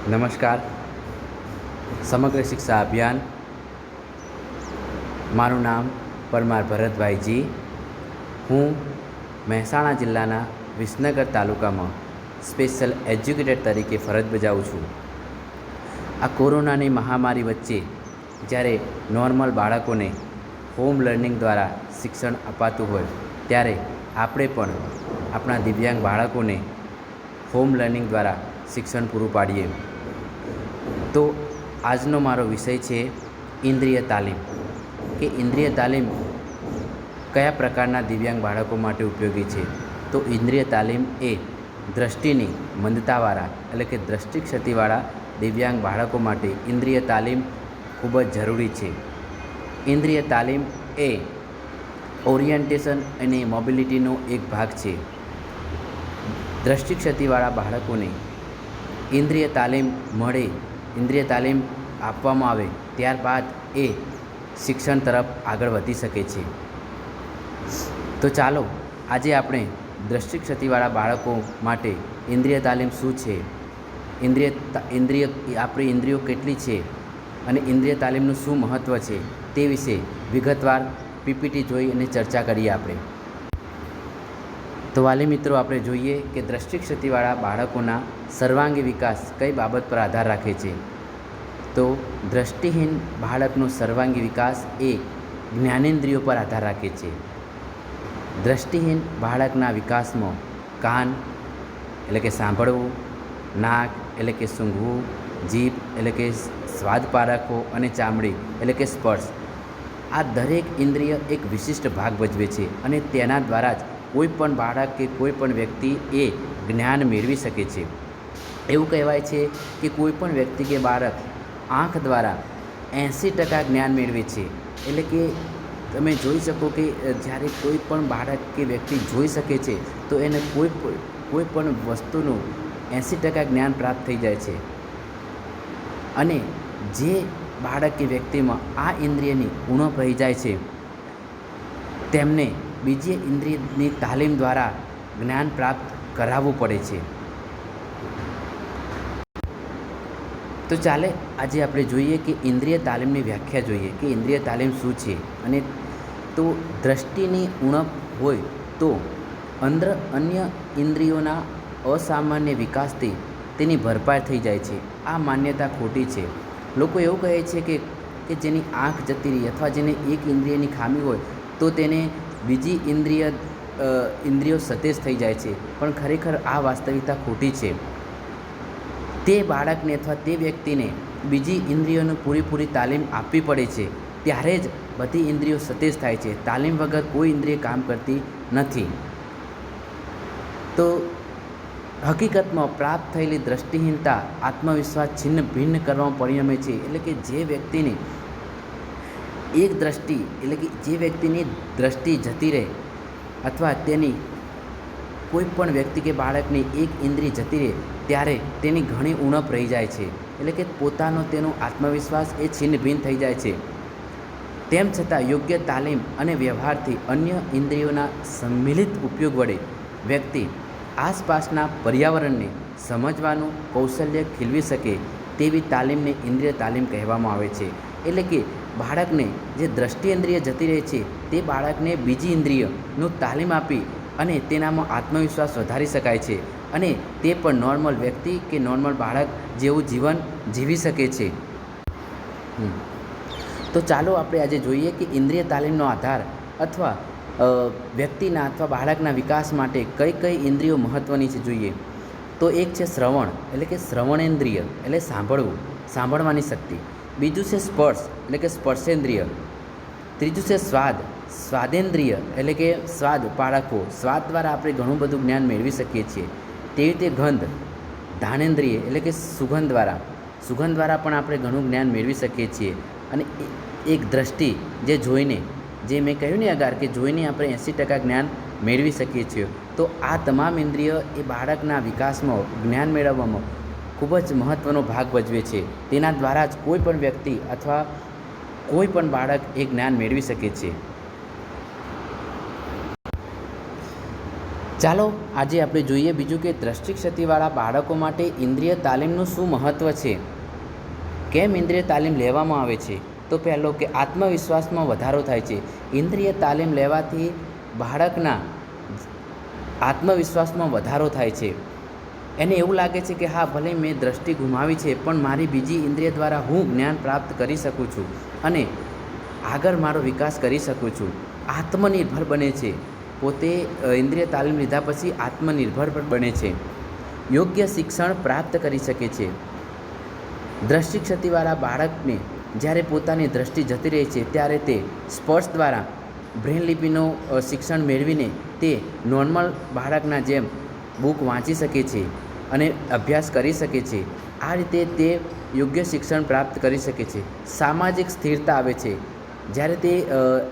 નમસ્કાર. સમગ્ર શિક્ષા અભિયાન. મારું નામ પરમાર ભરતભાઈજી. હું મહેસાણા જિલ્લાના વિસનગર તાલુકામાં સ્પેશિયલ એજ્યુકેટર તરીકે ફરજ બજાવું છું. આ કોરોનાની મહામારી વચ્ચે જ્યારે નોર્મલ બાળકોને હોમ લર્નિંગ દ્વારા શિક્ષણ અપાતું હોય ત્યારે આપણે પણ આપણા દિવ્યાંગ બાળકોને હોમ લર્નિંગ દ્વારા શિક્ષણ પૂરું પાડીએ. તો આજનો મારો વિષય છે ઇન્દ્રિય તાલીમ, કે ઇન્દ્રિય તાલીમ કયા પ્રકારના દિવ્યાંગ બાળકો માટે ઉપયોગી છે. તો ઇન્દ્રિય તાલીમ એ દૃષ્ટિની મંદતાવાળા એટલે કે દૃષ્ટિ ક્ષતિવાળા દિવ્યાંગ બાળકો માટે ઇન્દ્રિય તાલીમ ખૂબ જ જરૂરી છે. ઇન્દ્રિય તાલીમ એ ઓરિએન્ટેશન અને મોબિલિટીનો એક ભાગ છે. દૃષ્ટિ ક્ષતિવાળા બાળકોને ઇન્દ્રિય તાલીમ મળે, ઇન્દ્રિય તાલીમ આપવામાં આવે ત્યારબાદ એ શિક્ષણ તરફ આગળ વધી શકે છે. તો ચાલો આજે આપણે દૃષ્ટિ ક્ષતિવાળા બાળકો માટે ઇન્દ્રિય તાલીમ શું છે, આપણી ઇન્દ્રિયો કેટલી છે અને ઇન્દ્રિય તાલીમનું શું મહત્ત્વ છે તે વિશે વિગતવાર પીપીટી જોઈ અને ચર્ચા કરીએ આપણે. તો વાલી મિત્રો, આપણે જોઈએ કે દૃષ્ટિ ક્ષતિવાળા બાળકોના સર્વાંગી વિકાસ કઈ બાબત પર આધાર રાખે છે. તો દૃષ્ટિહીન બાળકનો સર્વાંગી વિકાસ એ જ્ઞાનેન્દ્રિયો પર આધાર રાખે છે. દૃષ્ટિહીન બાળકના વિકાસમાં કાન એટલે કે સાંભળવું, નાક એટલે કે સૂંઘવું, જીભ એટલે કે સ્વાદ પારખવો અને ચામડી એટલે કે સ્પર્શ, આ દરેક ઇન્દ્રિય એક વિશિષ્ટ ભાગ ભજવે છે અને તેના દ્વારા જ કોઈ પણ બાળક કે કોઈ પણ વ્યક્તિ એ જ્ઞાન મેળવી શકે છે. એવું કહેવાય છે કે કોઈ પણ વ્યક્તિ કે બાળક આંખ દ્વારા 80% જ્ઞાન મેળવે છે. એટલે કે તમે જોઈ શકો કે જ્યારે કોઈ પણ બાળક કે વ્યક્તિ જોઈ શકે છે તો એને કોઈ પણ વસ્તુનું 80% જ્ઞાન પ્રાપ્ત થઈ જાય છે. અને જે બાળક કે વ્યક્તિમાં આ ઇન્દ્રિયની ઉણપ રહી જાય છે તેમને બીજી ઇન્દ્રિયની તાલીમ દ્વારા જ્ઞાન પ્રાપ્ત કરાવવું પડે છે. તો ચાલે આજે આપણે જોઈએ કે ઇન્દ્રિય તાલીમની વ્યાખ્યા જોઈએ કે ઇન્દ્રિય તાલીમ શું છે. અને તો દૃષ્ટિની ઉણપ હોય તો અન્ય ઇન્દ્રિયોના અસામાન્ય વિકાસથી તેની ભરપાઈ થઈ જાય છે. આ માન્યતા ખોટી છે. લોકો એવું કહે છે કે જેની આંખ જતી રહી અથવા જેને એક ઇન્દ્રિયની ખામી હોય તો તેને બીજી ઇન્દ્રિયો સતેજ થઈ જાય છે. પણ ખરેખર આ વાસ્તવિકતા ખોટી છે. તે બાળકને અથવા તે વ્યક્તિને બીજી ઇન્દ્રિયોની પૂરેપૂરી તાલીમ આપવી પડે છે, ત્યારે જ બધી ઇન્દ્રિયો સતેજ થાય છે. તાલીમ વગર કોઈ ઇન્દ્રિય કામ કરતી નથી. તો હકીકતમાં પ્રાપ્ત થયેલી દૃષ્ટિહીનતા આત્મવિશ્વાસ છિન્ન ભિન્ન કરવામાં પરિણમે છે. એટલે કે જે વ્યક્તિની જે વ્યક્તિની દૃષ્ટિ જતી રહે અથવા તેની કોઈ પણ વ્યક્તિ કે બાળકની એક ઇન્દ્રિય જતી રહે ત્યારે તેની ઘણી ઉણપ રહી જાય છે. એટલે કે તેનો આત્મવિશ્વાસ એ છિન્ન ભિન્ન થઈ જાય છે. તેમ છતાં યોગ્ય તાલીમ અને વ્યવહારથી અન્ય ઇન્દ્રિયોના સંમિલિત ઉપયોગ વડે વ્યક્તિ આસપાસના પર્યાવરણને સમજવાનું કૌશલ્ય ખીલવી શકે તેવી તાલીમને ઇન્દ્રિય તાલીમ કહેવામાં આવે છે. એટલે કે બાળકને જે દૃષ્ટિએન્દ્રિય જતી રહે છે તે બાળકને બીજી ઇન્દ્રિયનું તાલીમ આપી અને તેનામાં આત્મવિશ્વાસ વધારી શકાય છે અને તે પણ નોર્મલ વ્યક્તિ કે નોર્મલ બાળક જેવું જીવન જીવી શકે છે. તો ચાલો આપણે આજે જોઈએ કે ઇન્દ્રિય તાલીમનો આધાર અથવા વ્યક્તિના અથવા બાળકના વિકાસ માટે કઈ કઈ ઇન્દ્રિયો મહત્ત્વની છે જોઈએ. તો એક છે શ્રવણ એટલે કે શ્રવણેન્દ્રિય એટલે સાંભળવું, સાંભળવાની શક્તિ. બીજું છે સ્પર્શ એટલે કે સ્પર્શેન્દ્રિય. ત્રીજું છે સ્વાદેન્દ્રિય એટલે કે સ્વાદ પારખવો. સ્વાદ દ્વારા આપણે ઘણું બધું જ્ઞાન મેળવી શકીએ છીએ. તેવી રીતે ગંધ, ઘાણેન્દ્રિય એટલે કે સુગંધ દ્વારા પણ આપણે ઘણું જ્ઞાન મેળવી શકીએ છીએ. અને એક દ્રષ્ટિ જે મેં કહ્યું ને અગાર કે જોઈને આપણે 80% જ્ઞાન મેળવી શકીએ છીએ. તો આ તમામ ઇન્દ્રિય એ બાળકના વિકાસમાં જ્ઞાન મેળવવામાં ખૂબ જ મહત્ત્વનો ભાગ ભજવે છે. તેના દ્વારા જ કોઈ પણ વ્યક્તિ અથવા કોઈ પણ બાળક એ જ્ઞાન મેળવી શકે છે. ચાલો આજે આપણે જોઈએ બીજું કે દ્રષ્ટિક્ષતિવાળા બાળકો માટે ઇન્દ્રિય તાલીમનું શું મહત્ત્વ છે, કેમ ઇન્દ્રિય તાલીમ લેવામાં આવે છે. તો પહેલો કે આત્મવિશ્વાસમાં વધારો થાય છે. ઇન્દ્રિય તાલીમ લેવાથી બાળકના આત્મવિશ્વાસમાં વધારો થાય છે. એને એવું લાગે છે કે હા, ભલે મેં દ્રષ્ટિ ગુમાવી છે પણ મારી બીજી ઇન્દ્રિય દ્વારા હું જ્ઞાન પ્રાપ્ત કરી શકું છું અને આગળ મારો વિકાસ કરી શકું છું. આત્મનિર્ભર બને છે. પોતે ઇન્દ્રિય તાલીમ લીધા પછી આત્મનિર્ભર પણ બને છે. યોગ્ય શિક્ષણ પ્રાપ્ત કરી શકે છે. દ્રષ્ટિક્ષતિવાળા બાળકને જ્યારે પોતાની દ્રષ્ટિ જતી રહે છે ત્યારે તે સ્પર્શ દ્વારા બ્રેન લિપિનું શિક્ષણ મેળવીને તે નોર્મલ બાળકના જેમ બુક વાંચી શકે છે અને અભ્યાસ કરી શકે છે. આ રીતે તે યોગ્ય શિક્ષણ પ્રાપ્ત કરી શકે છે. સામાજિક સ્થિરતા આવે છે. જ્યારે તે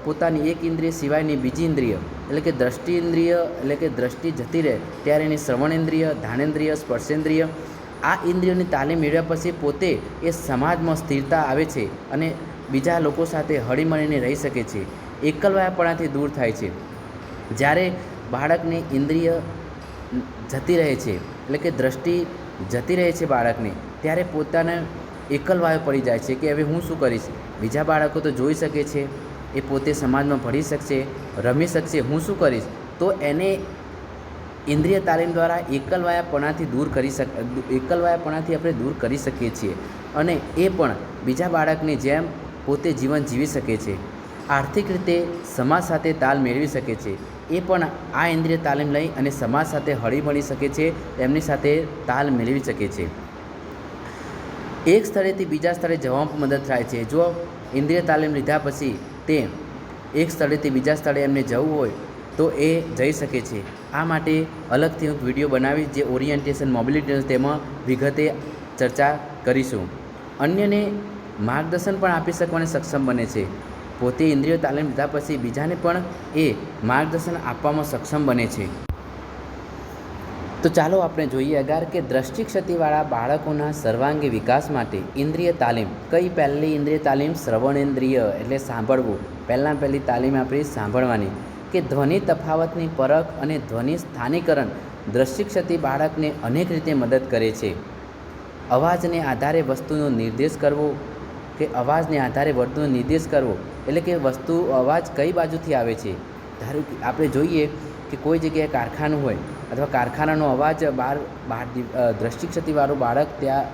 પોતાની એક ઇન્દ્રિય સિવાયની બીજી ઇન્દ્રિય એટલે કે દ્રષ્ટિ ઇન્દ્રિય એટલે કે દ્રષ્ટિ જતી રહે ત્યારે એની શ્રવણેન્દ્રિય, ધ્યાનેન્દ્રિય, સ્પર્શેન્દ્રિય આ ઇન્દ્રિયોની તાલીમ મેળવ્યા પછી પોતે એ સમાજમાં સ્થિરતા આવે છે અને બીજા લોકો સાથે હળીમળીને રહી શકે છે. એકલવાયાપણાથી દૂર થાય છે. જ્યારે બાળકને ઇન્દ્રિય જતી રહે છે એટલે કે દ્રષ્ટિ જતી રહે છે બાળકને, ત્યારે પોતાને એકલવાયો પડી જાય છે કે હવે હું શું કરીશ. બીજા બાળકો તો જોઈ શકે છે, એ પોતે સમાજમાં ભળી શકશે, રમી શકશે, હું શું કરીશ. તો એને ઇન્દ્રિય તાલીમ દ્વારા એકલવાયાપણાથી આપણે દૂર કરી શકીએ છીએ અને એ પણ બીજા બાળકની જેમ પોતે જીવન જીવી શકે છે. આર્થિક રીતે સમાજ સાથે તાલ મેળવી શકે છે. એ પણ આ ઇન્દ્રિય તાલીમ લઈ અને સમાજ સાથે હળીમળી શકે છે, એમની સાથે તાલ મેળવી શકે છે. એક સ્થળેથી બીજા સ્થળે જવામાં મદદ થાય છે. જો ઇન્દ્રિય તાલીમ લીધા પછી તે એક સ્થળેથી બીજા સ્થળે એમને જવું હોય તો એ જઈ શકે છે. આ માટે અલગથી હું વિડીયો બનાવીશ જે ઓરિએન્ટેશન મોબિલિટી તેમાં વિગતે ચર્ચા કરીશું. અન્યને માર્ગદર્શન પણ આપી શકવાને સક્ષમ બને છે. પોતે ઇન્દ્રિય તાલીમ લીધા પછી બીજાને પણ એ માર્ગદર્શન આપવામાં સક્ષમ બને છે. તો ચાલો આપણે જોઈએ અગાર કે દ્રષ્ટિક્ષતિવાળા બાળકોના સર્વાંગી વિકાસ માટે ઇન્દ્રિય તાલીમ. કઈ પહેલી ઇન્દ્રિય તાલીમ? શ્રવણેન્દ્રિય એટલે સાંભળવું. પહેલી તાલીમ આપણી સાંભળવાની. કે ધ્વનિ તફાવતની પરખ અને ધ્વનિ સ્થાનીકરણ દ્રષ્ટિક્ષતિ બાળકને અનેક રીતે મદદ કરે છે. અવાજને આધારે વસ્તુનો નિર્દેશ કરવો કે અવાજને આધારે વસ્તુનો નિર્દેશ કરવો એટલે કે વસ્તુ અવાજ કઈ બાજુથી આવે છે. ધારો કે આપણે જોઈએ કે કોઈ જગ્યાએ કારખાનું હોય અથવા કારખાનાનો અવાજ બહાર દ્રષ્ટિક્ષતિવાળું બાળક ત્યાં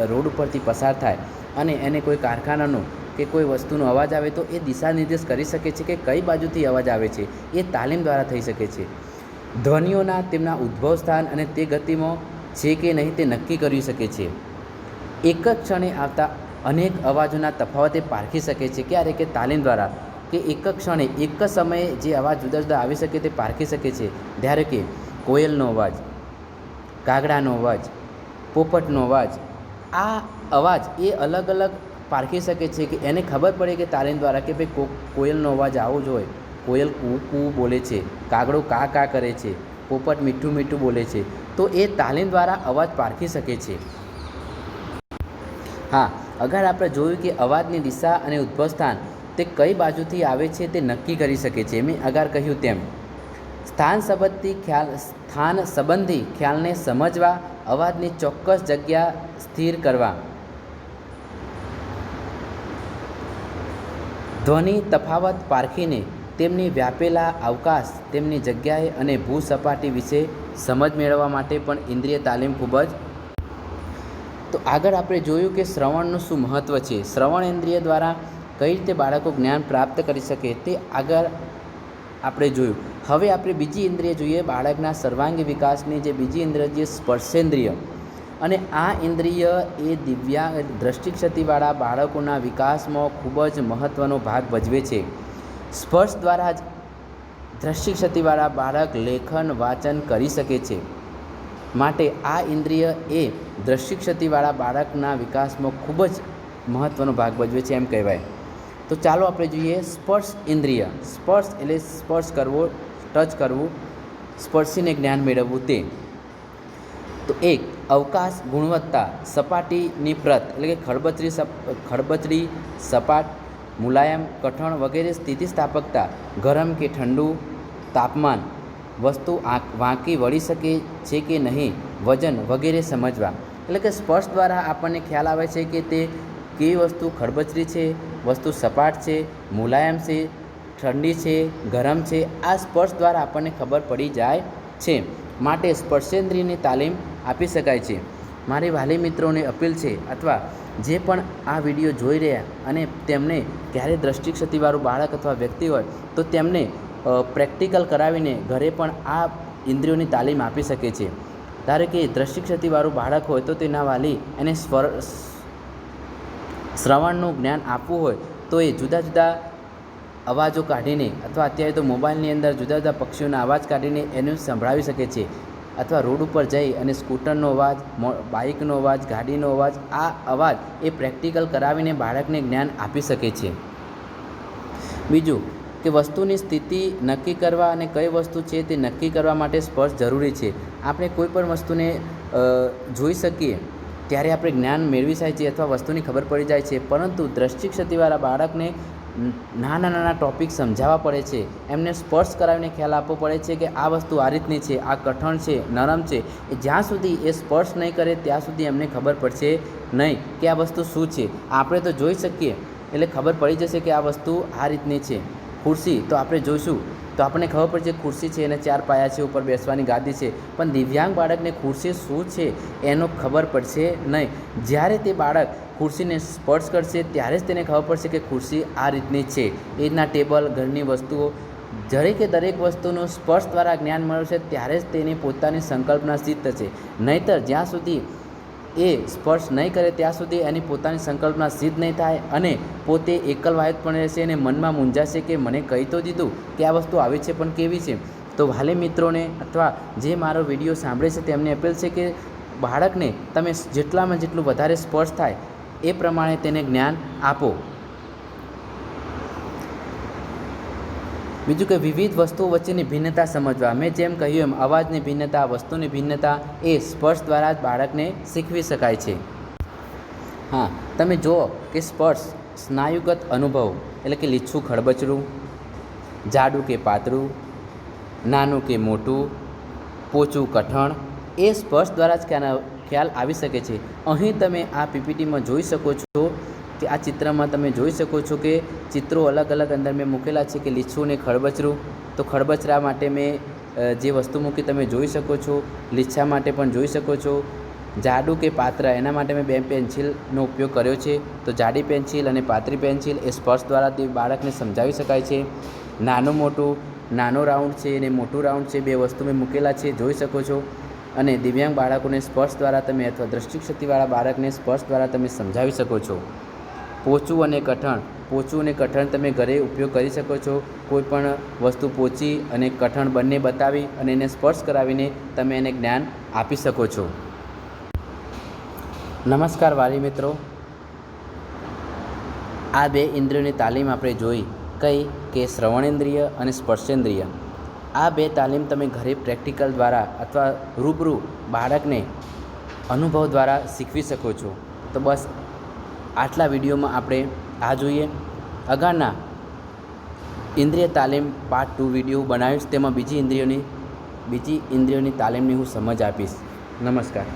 રોડ ઉપરથી પસાર થાય અને એને કોઈ કારખાનાનો કે કોઈ વસ્તુનો અવાજ આવે તો એ દિશા નિર્દેશ કરી શકે છે કે કઈ બાજુથી અવાજ આવે છે. એ તાલીમ દ્વારા થઈ શકે છે. ધ્વનિઓના તેમના ઉદ્ભવ સ્થાન અને તે ગતિમાં છે કે નહીં તે નક્કી કરી શકે છે. એક જ ક્ષણે આવતા અનેક અવાજોના તફાવતે પારખી શકે છે. ક્યારે? કે તાલીમ દ્વારા. કે એક જ ક્ષણે એક જ સમયે જે અવાજ જુદા જુદા આવી શકે તે પારખી શકે છે. ધારો કે કોયલનો અવાજ, કાગડાનો અવાજ, પોપટનો અવાજ. આ અવાજ એ અલગ અલગ પારખી શકે છે કે એને ખબર પડે કે તાલીમ દ્વારા કે ભાઈ કોયલનો અવાજ આવો જ હોય. કોયલ કૂ કૂ બોલે છે, કાગડો કા કા કરે છે, પોપટ મીઠું મીઠું બોલે છે. તો એ તાલીમ દ્વારા અવાજ પારખી શકે છે. હા, અગર આપણે જોયું કે અવાજની દિશા અને ઉદ્ભવ સ્થાન તે કઈ બાજુથી આવે છે તે નક્કી કરી શકે છે. મેં અગાર કહ્યું તેમ સ્થાન સંબંધી ખ્યાલને સમજવા, અવાજની ચોક્કસ જગ્યા સ્થિર કરવા, ધ્વનિ તફાવત પારખીને તેમની વ્યાપેલા અવકાશ, તેમની જગ્યાએ અને ભૂસપાટી વિશે સમજ મેળવવા માટે પણ ઇન્દ્રિય તાલીમ ખૂબ જ. તો આગળ આપણે જોયું કે શ્રવણનું શું મહત્ત્વ છે. શ્રવણેન્દ્રિય દ્વારા કઈ રીતે બાળકો જ્ઞાન પ્રાપ્ત કરી શકે તે આગળ આપણે જોયું. હવે આપણે બીજી ઇન્દ્રિય જોઈએ બાળકના સર્વાંગી વિકાસની. જે બીજી ઇન્દ્રિય છે સ્પર્શેન્દ્રિય. અને આ ઇન્દ્રિય એ દ્રષ્ટિક્ષતિવાળા બાળકોના વિકાસમાં ખૂબ જ મહત્ત્વનો ભાગ ભજવે છે. સ્પર્શ દ્વારા જ દ્રષ્ટિક્ષતિવાળા બાળક લેખન વાંચન કરી શકે છે. માટે આ ઇન્દ્રિય એ દ્રષ્ટિક્ષતિવાળા બાળકના વિકાસમાં ખૂબ જ મહત્ત્વનો ભાગ ભજવે છે એમ કહેવાય. તો ચાલો આપણે જોઈએ સ્પર્શ ઇન્દ્રિય. સ્પર્શ એટલે સ્પર્શ કરવો, ટચ કરવું, સ્પર્શીને જ્ઞાન મેળવવું તે. તો એક અવકાશ, ગુણવત્તા, સપાટીની પ્રત એટલે કે ખડબચડી, સપાટ, મુલાયમ, કઠણ વગેરે સ્થિતિસ્થાપકતા, ગરમ કે ઠંડુ, તાપમાન, વસ્તુ વાંકી વળી શકે છે કે નહીં, વજન વગેરે સમજવા. એટલે કે સ્પર્શ દ્વારા આપણને ખ્યાલ આવે છે કે તે કેવી વસ્તુ ખરબચડી છે, વસ્તુ સપાટ છે, મુલાયમ છે, ઠંડી છે, ગરમ છે. આ સ્પર્શ દ્વારા આપણને ખબર પડી જાય છે. માટે સ્પર્શેન્દ્રિયની તાલીમ આપી શકાય છે. મારી વાલી મિત્રોને અપીલ છે, અથવા જે પણ આ વિડીયો જોઈ રહ્યા અને તેમને ક્યારેય દૃષ્ટિક્ષતિવાળું બાળક અથવા વ્યક્તિ હોય તો તેમને પ્રેક્ટિકલ કરાવીને ઘરે પણ આ ઇન્દ્રિયોની તાલીમ આપી શકે છે. ધારો કે દૃષ્ટિક્ષતિવાળું બાળક હોય તો તેના વાલી એને શ્રવણનું જ્ઞાન આપવું હોય તો એ જુદા જુદા અવાજો કાઢીને, અથવા અત્યારે તો મોબાઈલની અંદર જુદા જુદા પક્ષીઓના અવાજ કાઢીને એને સંભળાવી શકે છે. અથવા રોડ ઉપર જઈ અને સ્કૂટરનો અવાજ, બાઇકનો અવાજ, ગાડીનો અવાજ, આ અવાજ એ પ્રેક્ટિકલ કરાવીને બાળકને જ્ઞાન આપી શકે છે. બીજું કે વસ્તુની સ્થિતિ નક્કી કરવા અને કઈ વસ્તુ છે તે નક્કી કરવા માટે સ્પર્શ જરૂરી છે. આપણે કોઈ પણ વસ્તુને જોઈ શકીએ ત્યારે આપણે જ્ઞાન મેળવી શકીએ છીએ અથવા વસ્તુની ખબર પડી જાય છે. પરંતુ દૃષ્ટિક્ષતિવાળા બાળકને નાના નાના ટૉપિક સમજાવવા પડે છે. એમને સ્પર્શ કરાવીને ખ્યાલ આપવો પડે છે કે આ વસ્તુ આ રીતની છે, આ કઠણ છે, નરમ છે. જ્યાં સુધી એ સ્પર્શ નહીં કરે ત્યાં સુધી એમને ખબર પડશે નહીં કે આ વસ્તુ શું છે. આપણે તો જોઈ શકીએ એટલે ખબર પડી જશે કે આ વસ્તુ આ રીતની છે. ખુરશી તો આપણે જોઈશું તો આપણને ખબર પડશે ખુરશી છે એને 4 પાયા છે, ઉપર બેસવાની ગાદી છે. પણ દિવ્યાંગ બાળકને ખુરશી શું છે એનો ખબર પડશે નહીં. જ્યારે તે બાળક ખુરશીને સ્પર્શ કરશે ત્યારે જ તેને ખબર પડશે કે ખુરશી આ રીતની છે. એ રીતના ટેબલ, ઘરની વસ્તુઓ, દરેકે દરેક વસ્તુનું સ્પર્શ દ્વારા જ્ઞાન મળશે ત્યારે જ તેની પોતાની સંકલ્પના સિદ્ધ થશે. નહીંતર જ્યાં સુધી એ સ્પર્શ નહીં કરે ત્યાં સુધી એની પોતાની સંકલ્પના સિદ્ધ નહીં થાય અને પોતે એકલવાયક પણ રહેશે અને મનમાં મૂંઝાશે કે મને કહી તો દીધું કે આ વસ્તુ આવી છે પણ કેવી છે. તો વાલી મિત્રોને અથવા જે મારો વિડીયો સાંભળે છે તેમને અપીલ છે કે બાળકને તમે જેટલામાં જેટલું વધારે સ્પર્શ થાય એ પ્રમાણે તેને જ્ઞાન આપો. બીજું કે વિવિધ વસ્તુઓ વચ્ચેની ભિન્નતા સમજવા. મેં જેમ કહ્યું એમ અવાજની ભિન્નતા, વસ્તુની ભિન્નતા એ સ્પર્શ દ્વારા જ બાળકને શીખવી શકાય છે. હા, તમે જુઓ કે સ્પર્શ સ્નાયુગત અનુભવ એટલે કે લીછું ખડબચડું, જાડું કે પાતળું, નાનું કે મોટું, પોચું કઠણ, એ સ્પર્શ દ્વારા જ ખ્યાલ આવી શકે છે. અહીં તમે આ પીપીટીમાં જોઈ શકો છો કે આ ચિત્રમાં તમે જોઈ શકો છો કે ચિત્રો અલગ અલગ અંદર મેં મૂકેલા છે કે લીછું ને ખડબચડું. તો ખડબચડા માટે મેં જે વસ્તુ મૂકી તમે જોઈ શકો છો. લીછા માટે પણ જોઈ શકો છો. જાડું કે પાતળા એના માટે મેં 2 પેન્સિલનો ઉપયોગ કર્યો છે. તો જાડી પેન્સિલ અને પાતળી પેન્સિલ એ સ્પર્શ દ્વારા તે બાળકને સમજાવી શકાય છે. નાનું મોટું, નાનો રાઉન્ડ છે અને મોટું રાઉન્ડ છે, 2 વસ્તુ મેં મૂકેલા છે, જોઈ શકો છો. અને દિવ્યાંગ બાળકોને સ્પર્શ દ્વારા તમે અથવા દૃષ્ટિક્ષતિવાળા બાળકને સ્પર્શ દ્વારા તમે સમજાવી શકો છો. પોચું અને કઠણ, પોચું અને કઠણ તમે ઘરે ઉપયોગ કરી શકો છો. કોઈ પણ વસ્તુ પોચી અને કઠણ બંને બતાવી અને એને સ્પર્શ કરાવીને તમે એને જ્ઞાન આપી શકો છો. નમસ્કાર વાલી મિત્રો, આ 2 ઇન્દ્રિયોની તાલીમ આપણે જોઈ કઈ કે શ્રવણેન્દ્રિય અને સ્પર્શેન્દ્રિય. આ 2 તાલીમ તમે ઘરે પ્રેક્ટિકલ દ્વારા અથવા રૂબરૂ બાળકને અનુભવ દ્વારા શીખવી શકો છો. તો બસ આટલા વિડીયોમાં આપણે આ જોઈએ. આગળના ઇન્દ્રિય તાલીમ પાર્ટ 2 વિડીયો બનાવીશ. તેમાં બીજી ઇન્દ્રિયોની તાલીમની હું સમજ આપીશ. નમસ્કાર.